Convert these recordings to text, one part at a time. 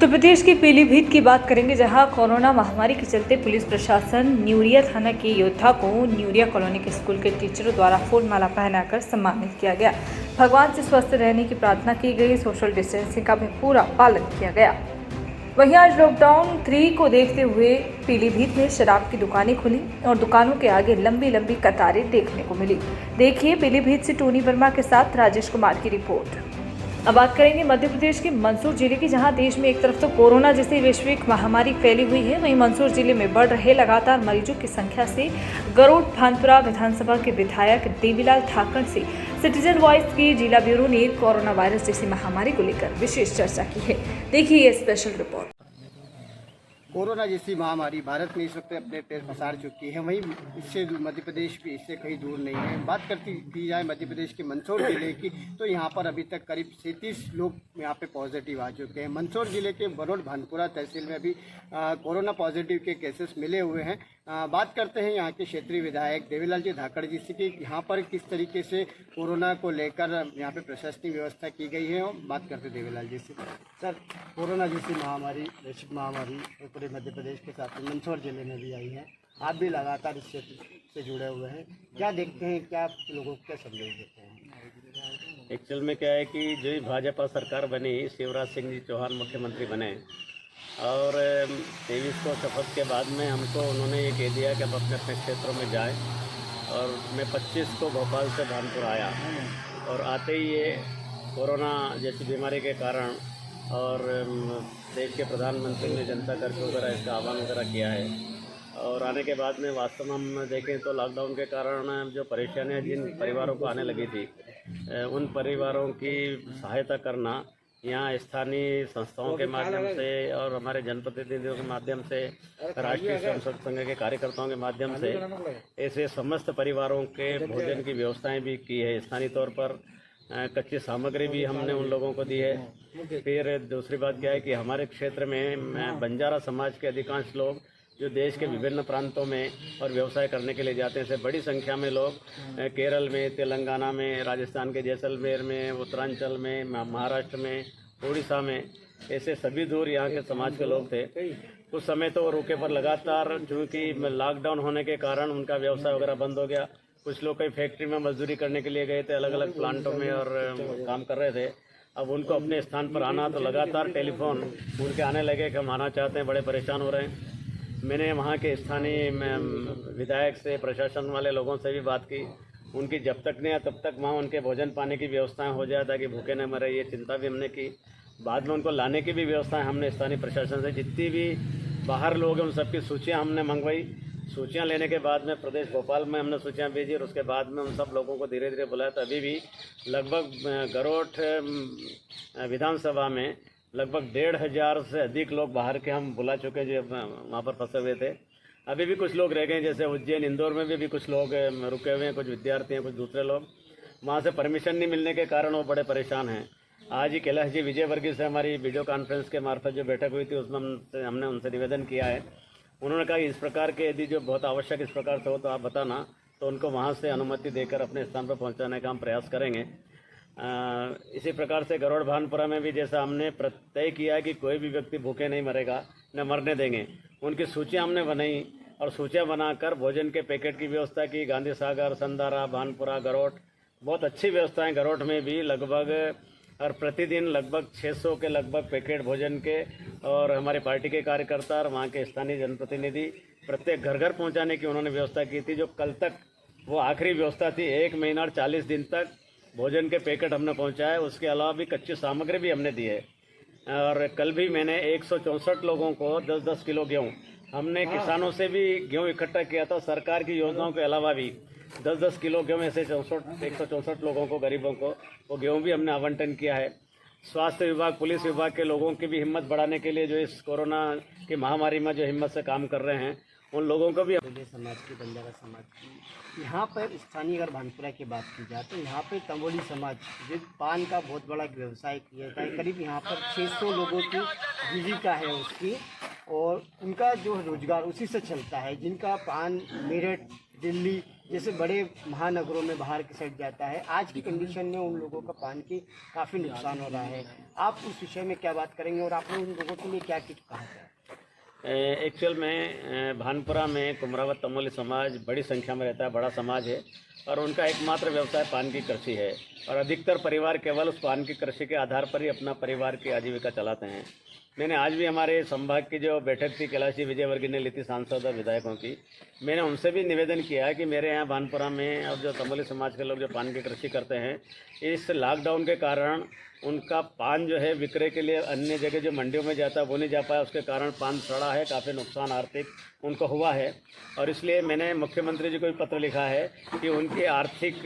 उत्तर प्रदेश के पीलीभीत की बात करेंगे, जहां कोरोना महामारी के चलते पुलिस प्रशासन न्यूरिया थाना के योद्धा को न्यूरिया कॉलोनी के स्कूल के टीचरों द्वारा फूल माला पहनाकर सम्मानित किया गया। भगवान से स्वस्थ रहने की प्रार्थना की गई। सोशल डिस्टेंसिंग का भी पूरा पालन किया गया। वहीं आज लॉकडाउन 3 को देखते हुए पीलीभीत में शराब की दुकानें खुली और दुकानों के आगे लंबी लंबी कतारें देखने को मिली। देखिए पीलीभीत से टोनी वर्मा के साथ राजेश कुमार की रिपोर्ट। अब बात करेंगे मध्य प्रदेश के मंदसौर जिले की, जहां देश में एक तरफ तो कोरोना जैसी वैश्विक महामारी फैली हुई है, वहीं मंदसौर जिले में बढ़ रहे लगातार मरीजों की संख्या से गरोड भानपुरा विधानसभा के विधायक देवीलाल ठाकरे से सिटीजन वॉइस की जिला ब्यूरो ने कोरोना वायरस जैसी महामारी को लेकर विशेष चर्चा की है। देखिए ये स्पेशल रिपोर्ट। कोरोना जैसी महामारी भारत में इस वक्त अपने पैर पसार चुकी है, वहीं इससे मध्य प्रदेश भी इससे कहीं दूर नहीं है। बात की जाए मध्य प्रदेश के मंदसौर जिले की, तो यहाँ पर अभी तक करीब 37 लोग यहाँ पे पॉजिटिव आ चुके हैं। मंदसौर जिले के गरोड भानपुरा तहसील में भी कोरोना पॉजिटिव के केसेस मिले हुए हैं। बात करते हैं यहाँ के क्षेत्रीय विधायक देवीलाल जी ठाकरे जी से कि यहाँ पर किस तरीके से कोरोना को लेकर यहाँ पे प्रशासनिक व्यवस्था की गई है। और बात करते हैं देवीलाल जी से। सर, कोरोना जैसी महामारी, वैश्विक महामारी पूरे मध्य प्रदेश के साथ मंदसौर जिले में भी आई है, आप भी लगातार इस क्षेत्र से जुड़े हुए हैं, क्या देखते हैं, क्या लोगों को क्या संदेश देते हैं? एक्चुअल में क्या है कि जो भाजपा सरकार बनी, शिवराज सिंह जी चौहान मुख्यमंत्री बने और 23 को शपथ के बाद में हमको उन्होंने ये कह दिया कि अब अपने अपने क्षेत्रों में जाएं। और मैं 25 को भोपाल से भानपुर आया और आते ही ये कोरोना जैसी बीमारी के कारण और देश के प्रधानमंत्री ने जनता कर्फ्यू वगैरह इसका आह्वान वगैरह किया है। और आने के बाद में वास्तव में हम देखें तो लॉकडाउन के कारण जो परेशानियां जिन परिवारों को आने लगी थी, उन परिवारों की सहायता करना यहाँ स्थानीय संस्थाओं के माध्यम से और हमारे जनप्रतिनिधियों के माध्यम से, राष्ट्रीय स्वयंसेवक संघ के कार्यकर्ताओं के माध्यम से ऐसे समस्त परिवारों के भोजन की व्यवस्थाएं भी की है। स्थानीय तौर पर कच्ची सामग्री भी हमने उन लोगों को दी है। फिर दूसरी बात क्या है कि हमारे क्षेत्र में बंजारा समाज के अधिकांश लोग जो देश के विभिन्न प्रांतों में और व्यवसाय करने के लिए जाते हैं, बड़ी संख्या में लोग केरल में, तेलंगाना में, राजस्थान के जैसलमेर में, उत्तरांचल में, महाराष्ट्र में, उड़ीसा में, ऐसे सभी दूर यहाँ के समाज के लोग थे। कुछ समय तो रुके पर लगातार, चूँकि लॉकडाउन होने के कारण उनका व्यवसाय वगैरह बंद हो गया। कुछ लोग कई फैक्ट्री में मजदूरी करने के लिए गए थे, अलग अलग प्लांटों में और काम कर रहे थे। अब उनको अपने स्थान पर आना, तो लगातार टेलीफोन उनके आने लगे कि हम आना चाहते हैं, बड़े परेशान हो रहे हैं। मैंने वहाँ के स्थानीय विधायक से, प्रशासन वाले लोगों से भी बात की। उनकी जब तक नहीं आया तब तक वहाँ उनके भोजन पानी की व्यवस्थाएं हो जाए ताकि भूखे न मरे, ये चिंता भी हमने की। बाद में उनको लाने की भी व्यवस्थाएं हमने स्थानीय प्रशासन से, जितनी भी बाहर लोग हैं उन सबकी सूचियाँ हमने मंगवाई। सूचियाँ लेने के बाद में प्रदेश भोपाल में हमने सूचियाँ भेजी और उसके बाद में उन सब लोगों को धीरे धीरे बुलाया। तो अभी भी लगभग गरोठ विधानसभा में लगभग 1,500 से अधिक लोग बाहर के हम बुला चुके जो वहाँ पर फंसे हुए थे। अभी भी कुछ लोग रह गए, जैसे उज्जैन, इंदौर में भी कुछ लोग रुके हुए हैं, कुछ विद्यार्थी हैं, कुछ दूसरे लोग। वहाँ से परमिशन नहीं मिलने के कारण वो बड़े परेशान हैं। आज ही कैलाश जी विजयवर्गीय से हमारी वीडियो कॉन्फ्रेंस के मार्फत जो बैठक हुई थी, उसमें हमने उनसे निवेदन किया है। उन्होंने कहा कि इस प्रकार के यदि जो बहुत आवश्यक इस प्रकार से हो तो आप बताना, तो उनको वहाँ से अनुमति देकर अपने स्थान पर पहुँचाने का हम प्रयास करेंगे। इसी प्रकार से गरोड भानपुरा में भी जैसा हमने तय किया है कि कोई भी व्यक्ति भूखे नहीं मरेगा, न मरने देंगे, उनकी सूचियाँ हमने बनाई और सूचियाँ बनाकर भोजन के पैकेट की व्यवस्था की। गांधी सागर, संधारा, भानपुरा, गरोड, बहुत अच्छी व्यवस्थाएं गरोड में भी लगभग और प्रतिदिन लगभग 600 के लगभग पैकेट भोजन के, और हमारे पार्टी के कार्यकर्ता और वहाँ के स्थानीय जनप्रतिनिधि प्रत्येक घर घर पहुँचाने की उन्होंने व्यवस्था की थी। जो कल तक वो आखिरी व्यवस्था थी, 1 महीना और 40 दिन तक भोजन के पैकेट हमने पहुँचाए। उसके अलावा भी कच्ची सामग्री भी हमने दी है। और कल भी मैंने 164 लोगों को 10-10 किलो गेहूँ, हमने किसानों से भी गेहूँ इकट्ठा किया था। सरकार की योजनाओं के अलावा भी 10-10 किलो गेहूँ ऐसे 164 लोगों को, गरीबों को, वो गेहूँ भी हमने आवंटन किया है। स्वास्थ्य विभाग, पुलिस विभाग के लोगों की भी हिम्मत बढ़ाने के लिए, जो इस कोरोना की महामारी में जो हिम्मत से काम कर रहे हैं, उन लोगों को भी। समाज की, बंजारा समाज की, यहाँ पर स्थानीय अगर भानपुरा की बात की जाए तो यहाँ पे तंबोली समाज जो पान का बहुत बड़ा व्यवसाय किया जाता है, करीब यहाँ पर 600 लोगों की जीविका है उसकी, और उनका जो रोजगार उसी से चलता है। जिनका पान, मेरठ, दिल्ली जैसे बड़े महानगरों में बाहर की साइड जाता है। आज की कंडीशन में उन लोगों का पान की काफ़ी नुकसान हो रहा है। आप उस विषय में क्या बात करेंगे और आपने उन लोगों के लिए क्या कुछ कहा है? एक्चुअल में भानपुरा में कुमरावत तमोली समाज बड़ी संख्या में रहता है, बड़ा समाज है और उनका एकमात्र व्यवसाय पान की कृषि है और अधिकतर परिवार केवल उस पान की कृषि के आधार पर ही अपना परिवार की आजीविका चलाते हैं। मैंने आज भी हमारे संभाग की जो बैठक थी कैलाशी विजयवर्गीय ने ली थी सांसद और विधायकों की, मैंने उनसे भी निवेदन किया है कि मेरे यहाँ भानपुरा में और जो तमोली समाज के लोग जो पान की कृषि करते हैं, इस लॉकडाउन के कारण उनका पान जो है विक्रय के लिए अन्य जगह जो मंडियों में जाता है वो नहीं जा पाया, उसके कारण पान सड़ा है, काफ़ी नुकसान आर्थिक उनको हुआ है और इसलिए मैंने मुख्यमंत्री जी को भी पत्र लिखा है कि उनकी आर्थिक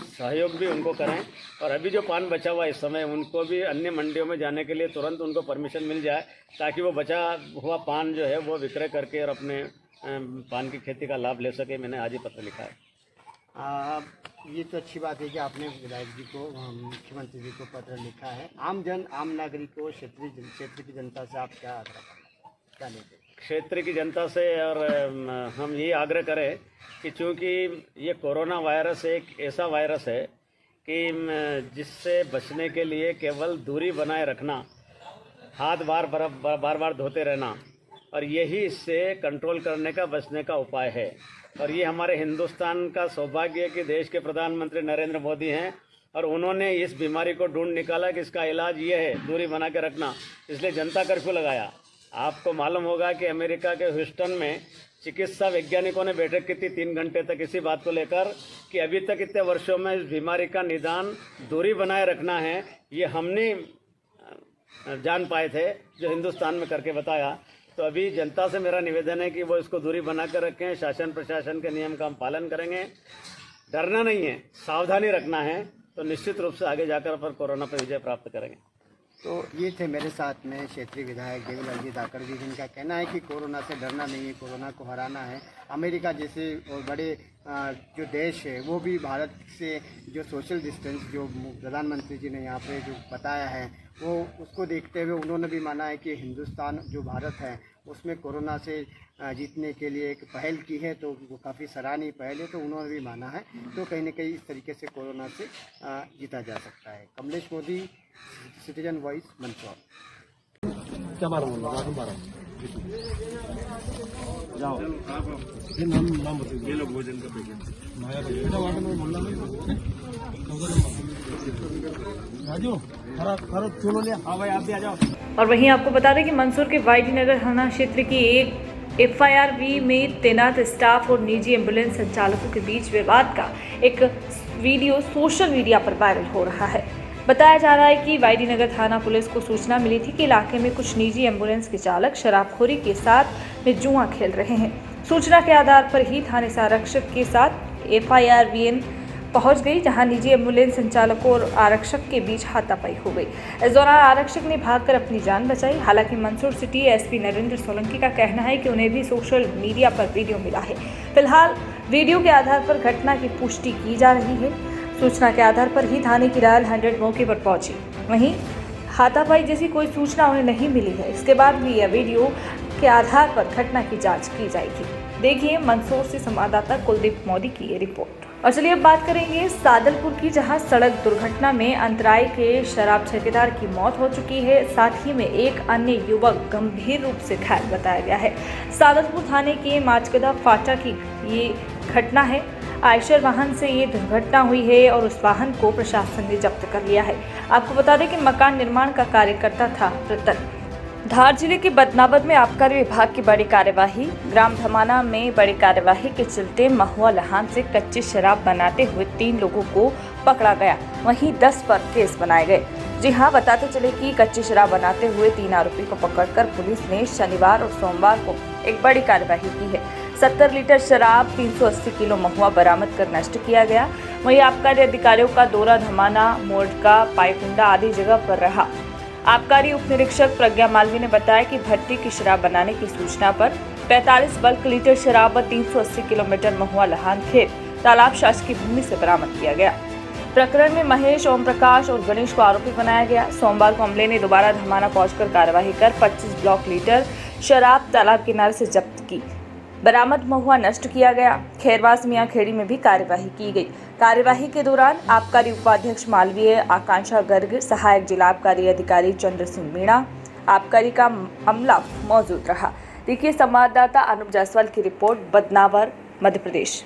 सहयोग भी उनको करें और अभी जो पान बचा हुआ इस समय उनको भी अन्य मंडियों में जाने के लिए तुरंत उनको परमिशन मिल जाए ताकि वो बचा हुआ पान जो है वो विक्रय करके और अपने पान की खेती का लाभ ले सके। मैंने आज ही पत्र लिखा है। ये तो अच्छी बात है कि आपने विधायक जी को, मुख्यमंत्री जी को पत्र लिखा है। आम नागरिकों, क्षेत्र की जनता से आप क्या आग्रह क्या लेते हैं? क्षेत्र की जनता से और हम ये आग्रह करें कि चूँकि ये कोरोना वायरस एक ऐसा वायरस है कि जिससे बचने के लिए केवल दूरी बनाए रखना, हाथ बार बार धोते रहना और यही इससे कंट्रोल करने का, बचने का उपाय है। और ये हमारे हिंदुस्तान का सौभाग्य है कि देश के प्रधानमंत्री नरेंद्र मोदी हैं और उन्होंने इस बीमारी को ढूंढ निकाला कि इसका इलाज ये है दूरी बना के रखना, इसलिए जनता कर्फ्यू लगाया। आपको मालूम होगा कि अमेरिका के ह्यूस्टन में चिकित्सा वैज्ञानिकों ने बैठक की थी 3 घंटे तक इसी बात को लेकर कि अभी तक इतने वर्षों में इस बीमारी का निदान दूरी बनाए रखना है, ये हमने जान पाए थे, जो हिंदुस्तान में करके बताया। तो अभी जनता से मेरा निवेदन है कि वो इसको दूरी बना कर रखें, शासन प्रशासन के नियम का हम पालन करेंगे, डरना नहीं है, सावधानी रखना है, तो निश्चित रूप से आगे जाकर पर कोरोना पर विजय प्राप्त करेंगे। तो ये थे मेरे साथ में क्षेत्रीय विधायक देवीलाल जी धाकड़ जी, जिनका कहना है कि कोरोना से डरना नहीं है, कोरोना को हराना है। अमेरिका जैसे और बड़े जो देश है वो भी भारत से जो सोशल डिस्टेंस जो प्रधानमंत्री जी ने यहाँ पे जो बताया है वो उसको देखते हुए उन्होंने भी माना है कि हिंदुस्तान जो भारत है उसमें कोरोना से जीतने के लिए एक पहल की है, तो वो काफ़ी सराहनीय पहल है, तो उन्होंने भी माना है। तो कहीं ना कहीं इस तरीके से कोरोना से जीता जा सकता है। Kamlesh Modi, citizen voice, Mandsaur. और वहीं आपको बता दें कि मंदसौर के वाईडी नगर थाना क्षेत्र की एक FIRV में तैनात स्टाफ और निजी एम्बुलेंस संचालकों के बीच विवाद का एक वीडियो सोशल मीडिया पर वायरल हो रहा है। बताया जा रहा है कि वाईडी नगर थाना पुलिस को सूचना मिली थी कि इलाके में कुछ निजी एम्बुलेंस के चालक शराबखोरी के साथ में जुआ खेल रहे हैं। सूचना के आधार पर ही थाने से आरक्षक के साथ FIRVN पहुंच गई, जहां निजी एम्बुलेंस संचालकों और आरक्षक के बीच हाथापाई हो गई। इस दौरान आरक्षक ने भागकर अपनी जान बचाई। हालांकि मंदसौर सिटी SP नरेंद्र सोलंकी का कहना है कि उन्हें भी सोशल मीडिया पर वीडियो मिला है। फिलहाल वीडियो के आधार पर घटना की पुष्टि की जा रही है। सूचना के आधार पर ही थाने की डायल 100 मौके पर पहुंची। वहीं हाथापाई जैसी कोई सूचना उन्हें नहीं मिली है। इसके बाद भी यह वीडियो के आधार पर घटना की जाँच की जाएगी। देखिए मंदसौर से संवाददाता कुलदीप मोदी की ये रिपोर्ट। और चलिए अब बात करेंगे सादलपुर की, जहां सड़क दुर्घटना में अंतराय के शराब ठेकेदार की मौत हो चुकी है। साथ ही में एक अन्य युवक गंभीर रूप से घायल बताया गया है। सादलपुर थाने के माचगदा फाटा की ये घटना है। आयशर वाहन से ये दुर्घटना हुई है और उस वाहन को प्रशासन ने जब्त कर लिया है। आपको बता दें कि मकान निर्माण का कार्य करता था रतन। धार जिले के बदनावद में आबकारी विभाग की बड़ी कार्यवाही। ग्राम धमाना में बड़ी कार्यवाही के चलते महुआ लहान से कच्ची शराब बनाते हुए 3 लोगों को पकड़ा गया, वहीं 10 पर केस बनाए गए। जी हां, बताते चले कि कच्ची शराब बनाते हुए 3 आरोपी को पकड़कर पुलिस ने शनिवार और सोमवार को एक बड़ी कार्यवाही की है। 70 लीटर शराब, 380 किलो महुआ बरामद कर नष्ट किया गया। वहीं आबकारी अधिकारियों का दौरा धमाना, मोड़का, पाईकुंडा आदि जगह पर रहा। आबकारी उप निरीक्षक प्रज्ञा मालवी ने बताया कि भट्टी की शराब बनाने की सूचना पर 45 बल्क लीटर शराब व 380 किलोमीटर महुआ लहान खेत तालाब शासकीय भूमि से बरामद किया गया। प्रकरण में महेश, ओम प्रकाश और गणेश को आरोपी बनाया गया। सोमवार को अमले ने दोबारा धमाना पहुंचकर कार्यवाही कर 25 ब्लॉक लीटर शराब तालाब किनारे से जब्त की। बरामद महुआ नष्ट किया गया। खैरवास मियां खेड़ी में भी कार्यवाही की गई। कार्यवाही के दौरान आबकारी उपाध्यक्ष मालवीय आकांक्षा गर्ग, सहायक जिला आबकारी अधिकारी चंद्र सिंह मीणा, आबकारी का अमला मौजूद रहा। देखिए संवाददाता अनुप जायसवाल की रिपोर्ट, बदनावर, मध्य प्रदेश।